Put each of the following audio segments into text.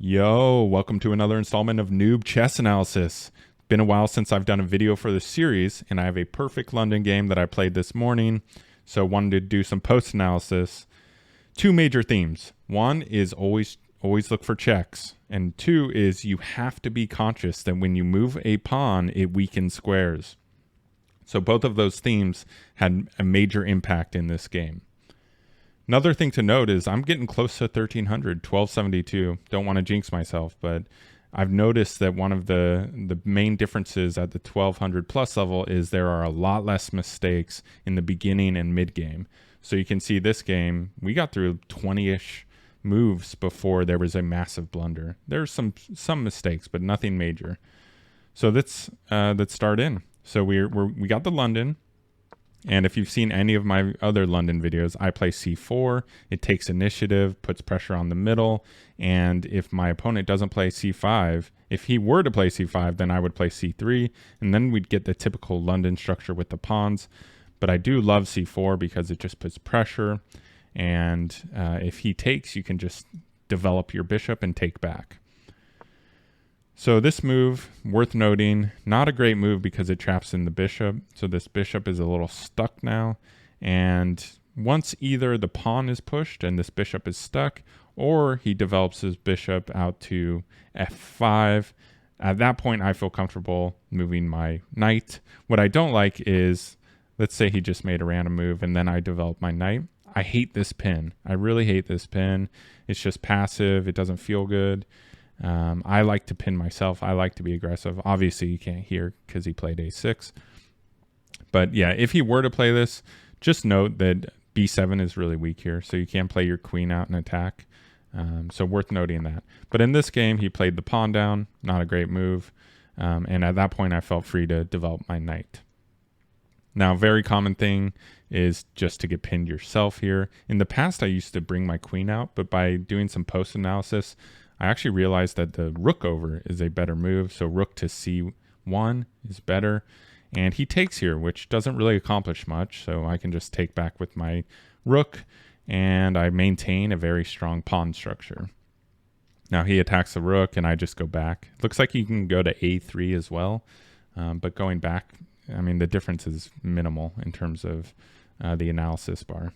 Yo, welcome to another installment of Noob Chess Analysis. Been a while since I've done a video for this series, and I have a perfect London game that I played this morning, so wanted to do some post-analysis. Two major themes. One is always look for checks, and two is you have to be conscious that when you move a pawn, it weakens squares. So both of those themes had a major impact in this game. Another thing to note is I'm getting close to 1300, 1272. Don't want to jinx myself, but I've noticed that one of the main differences at the 1200 plus level is there are a lot less mistakes in the beginning and mid game. So you can see this game, we got through 20-ish moves before there was a massive blunder. There's some mistakes, but nothing major. So let's start in. So we got the London. And if you've seen any of my other London videos, I play c4. It takes initiative, puts pressure on the middle. And if my opponent doesn't play c5, if he were to play c5, then I would play c3. And then we'd get the typical London structure with the pawns. But I do love c4 because it just puts pressure. And if he takes, you can just develop your bishop and take back. So this move, worth noting, not a great move because it traps in the bishop. So this bishop is a little stuck now. And once either the pawn is pushed and this bishop is stuck, or he develops his bishop out to f5, at that point I feel comfortable moving my knight. What I don't like is, let's say he just made a random move and then I develop my knight. I hate this pin. I really hate this pin. It's just passive. It doesn't feel good. I like to pin myself. I like to be aggressive. Obviously, you can't hear because he played a6. But yeah, if he were to play this, just note that b7 is really weak here. So you can't play your queen out and attack. So worth noting that. But in this game, he played the pawn down. Not a great move. And at that point, I felt free to develop my knight. Now, very common thing is just to get pinned yourself here. In the past, I used to bring my queen out. But by doing some post-analysis, I actually realized that the rook over is a better move. So rook to c1 is better. And he takes here, which doesn't really accomplish much. So I can just take back with my rook. And I maintain a very strong pawn structure. Now he attacks the rook and I just go back. Looks like you can go to a3 as well. But going back, I mean, the difference is minimal in terms of the analysis bar.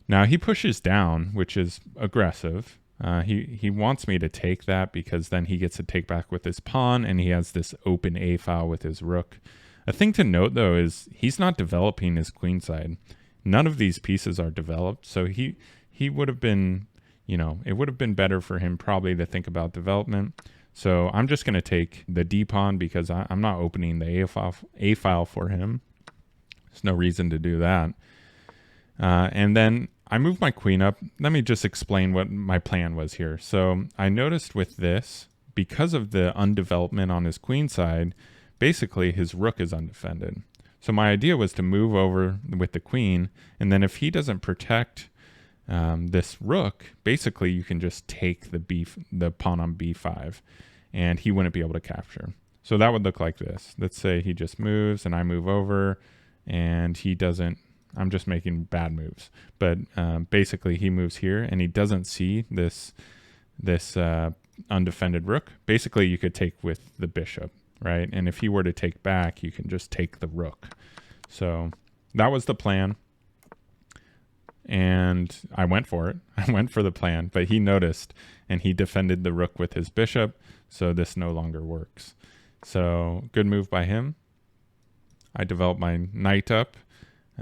Now he pushes down, which is aggressive. He wants me to take that because then he gets to take back with his pawn and he has this open A file with his rook. A thing to note though is he's not developing his queenside. None of these pieces are developed. So he would have been, it would have been better for him probably to think about development. So I'm just going to take the D pawn because I'm not opening the A file for him. There's no reason to do that. And then I moved my queen up. Let me just explain what my plan was here. So I noticed with this, because of the undevelopment on his queen side, basically his rook is undefended. So my idea was to move over with the queen, and then if he doesn't protect this rook, basically you can just take the pawn on b5, and he wouldn't be able to capture. So that would look like this. Let's say he just moves, and I move over, and he doesn't. I'm just making bad moves. But basically he moves here and he doesn't see this undefended rook. Basically you could take with the bishop, right? And if he were to take back, you can just take the rook. So that was the plan. And I went for it. I went for the plan, but he noticed and he defended the rook with his bishop. So this no longer works. So good move by him. I developed my knight up.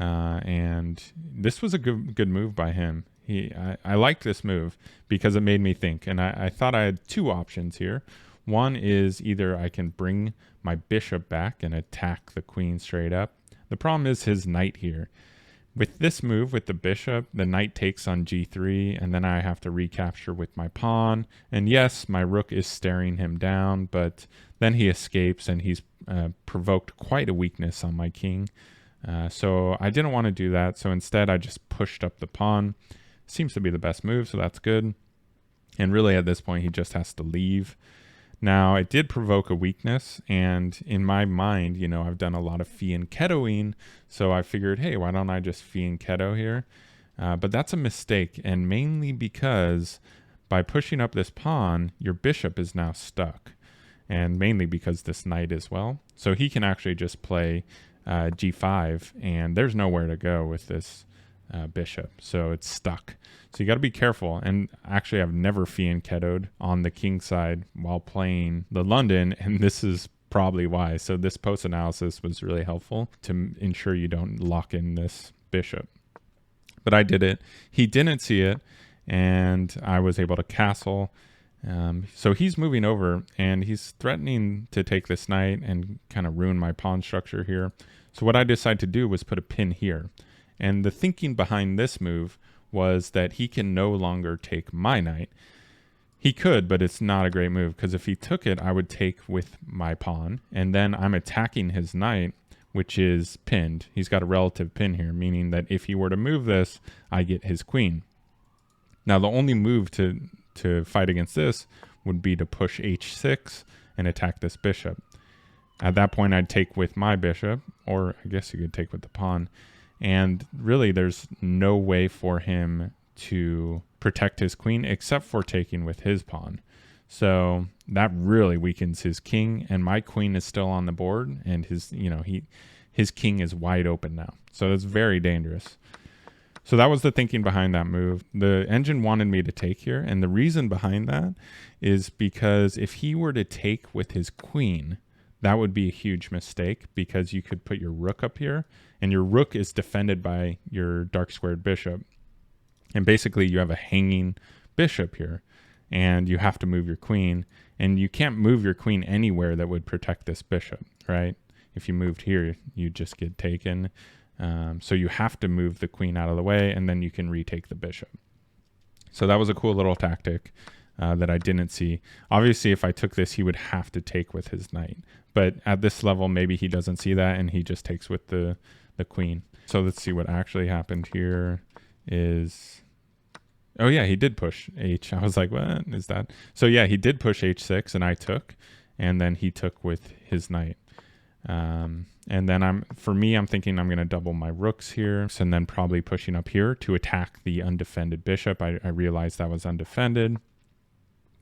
And this was a good move by him. I liked this move because it made me think. And I thought I had two options here. One is either I can bring my bishop back and attack the queen straight up. The problem is his knight here. With this move with the bishop, the knight takes on g3, and then I have to recapture with my pawn. And yes, my rook is staring him down, but then he escapes and he's provoked quite a weakness on my king. So I didn't want to do that. So instead I just pushed up the pawn. Seems to be the best move, so that's good. And really at this point he just has to leave. Now it did provoke a weakness, and in my mind, I've done a lot of fianchettoing, so I figured, hey, why don't I just fianchetto here? But that's a mistake, and mainly because by pushing up this pawn, your bishop is now stuck, and mainly because this knight as well. So he can actually just play g5, and there's nowhere to go with this bishop, so it's stuck. So you got to be careful. And actually, I've never fianchettoed on the king side while playing the London, and this is probably why. So this post analysis was really helpful to ensure you don't lock in this bishop. But I did it. He didn't see it, and I was able to castle. So he's moving over, and he's threatening to take this knight and kind of ruin my pawn structure here. So what I decided to do was put a pin here. And the thinking behind this move was that he can no longer take my knight. He could, but it's not a great move, because if he took it, I would take with my pawn, and then I'm attacking his knight, which is pinned. He's got a relative pin here, meaning that if he were to move this, I get his queen. Now, the only move to fight against this would be to push h6 and attack this bishop. At that point, I'd take with my bishop, or I guess you could take with the pawn. And really, there's no way for him to protect his queen except for taking with his pawn. So that really weakens his king, and my queen is still on the board, and his king is wide open now. So it's very dangerous. So that was the thinking behind that move. The engine wanted me to take here, and the reason behind that is because if he were to take with his queen, that would be a huge mistake, because you could put your rook up here, and your rook is defended by your dark squared bishop. And basically you have a hanging bishop here, and you have to move your queen, and you can't move your queen anywhere that would protect this bishop, right? If you moved here, you just get taken. So you have to move the queen out of the way, and then you can retake the bishop. So that was a cool little tactic that I didn't see. Obviously, if I took this, he would have to take with his knight. But at this level, maybe he doesn't see that, and he just takes with the queen. So let's see what actually happened here is... Oh, yeah, he did push h. I was like, what is that? So, yeah, he did push h6, and I took. And then he took with his knight. And then I'm thinking I'm going to double my rooks here, and then probably pushing up here to attack the undefended bishop. I realized that was undefended.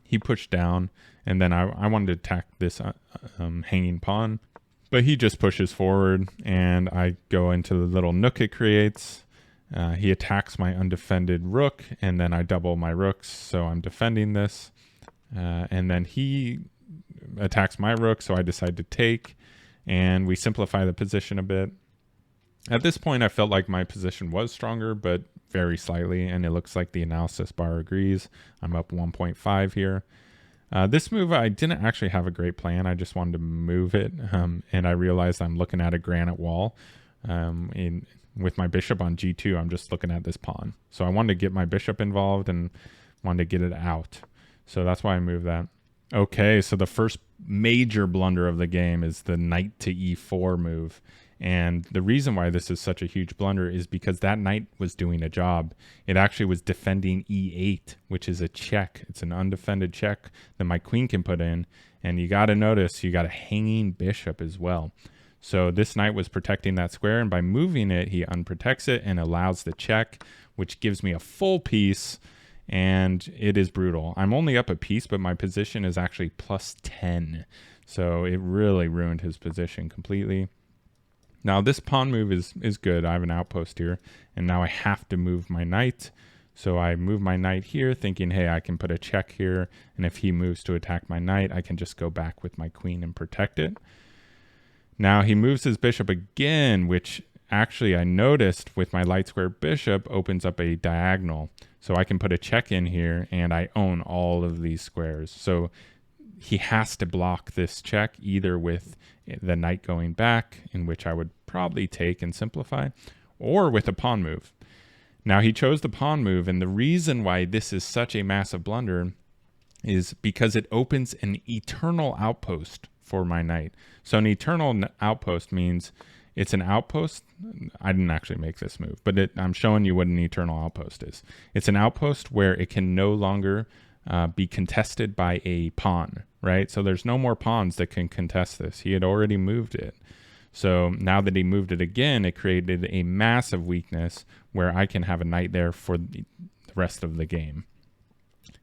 He pushed down, and then I wanted to attack this hanging pawn, but he just pushes forward, and I go into the little nook it creates. He attacks my undefended rook, and then I double my rooks, so I'm defending this. And then he attacks my rook, so I decide to take, and we simplify the position a bit. At this point, I felt like my position was stronger, but very slightly, and it looks like the analysis bar agrees. I'm up 1.5 here. This move, I didn't actually have a great plan. I just wanted to move it, and I realized I'm looking at a granite wall. With my bishop on g2, I'm just looking at this pawn. So I wanted to get my bishop involved and wanted to get it out. So that's why I moved that. Okay, so the first major blunder of the game is the knight to e4 move. And the reason why this is such a huge blunder is because that knight was doing a job. It actually was defending e8, which is a check. It's an undefended check that my queen can put in. And you got to notice you got a hanging bishop as well. So this knight was protecting that square, and by moving it, he unprotects it and allows the check, which gives me a full piece, and it is brutal. I'm only up a piece, but my position is actually plus 10. So it really ruined his position completely. Now this pawn move is good. I have an outpost here, and now I have to move my knight. So I move my knight here thinking, hey, I can put a check here, and if he moves to attack my knight, I can just go back with my queen and protect it. Now he moves his bishop again, which actually I noticed with my light square bishop opens up a diagonal. So I can put a check in here, and I own all of these squares. So he has to block this check either with the knight going back, in which I would probably take and simplify, or with a pawn move. Now he chose the pawn move, and the reason why this is such a massive blunder is because it opens an eternal outpost for my knight. So an eternal outpost means it's an outpost. I didn't actually make this move, but I'm showing you what an eternal outpost is. It's an outpost where it can no longer be contested by a pawn, right? So there's no more pawns that can contest this. He had already moved it. So now that he moved it again, it created a massive weakness where I can have a knight there for the rest of the game.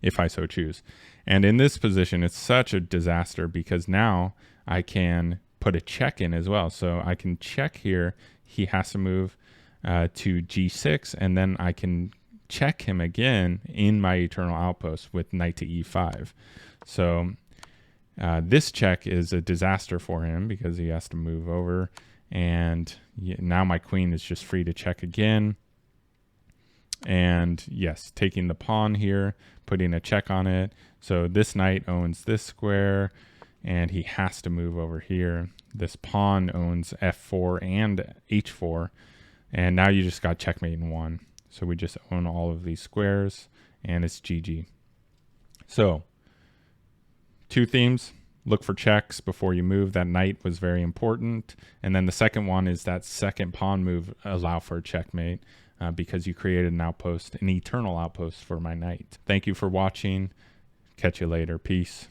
if I so choose. And in this position, it's such a disaster because now I can put a check in as well. So I can check here. He has to move to G6, and then I can check him again in my Eternal Outpost with knight to E5. So this check is a disaster for him because he has to move over, and now my queen is just free to check again. And yes, taking the pawn here, putting a check on it. So this knight owns this square, and he has to move over here. This pawn owns F4 and H4, and now you just got checkmate in one. So we just own all of these squares, and it's GG. So 2 themes. Look for checks before you move. That knight was very important. And then the second one is that second pawn move allow for a checkmate because you created an outpost, an eternal outpost for my knight. Thank you for watching. Catch you later. Peace.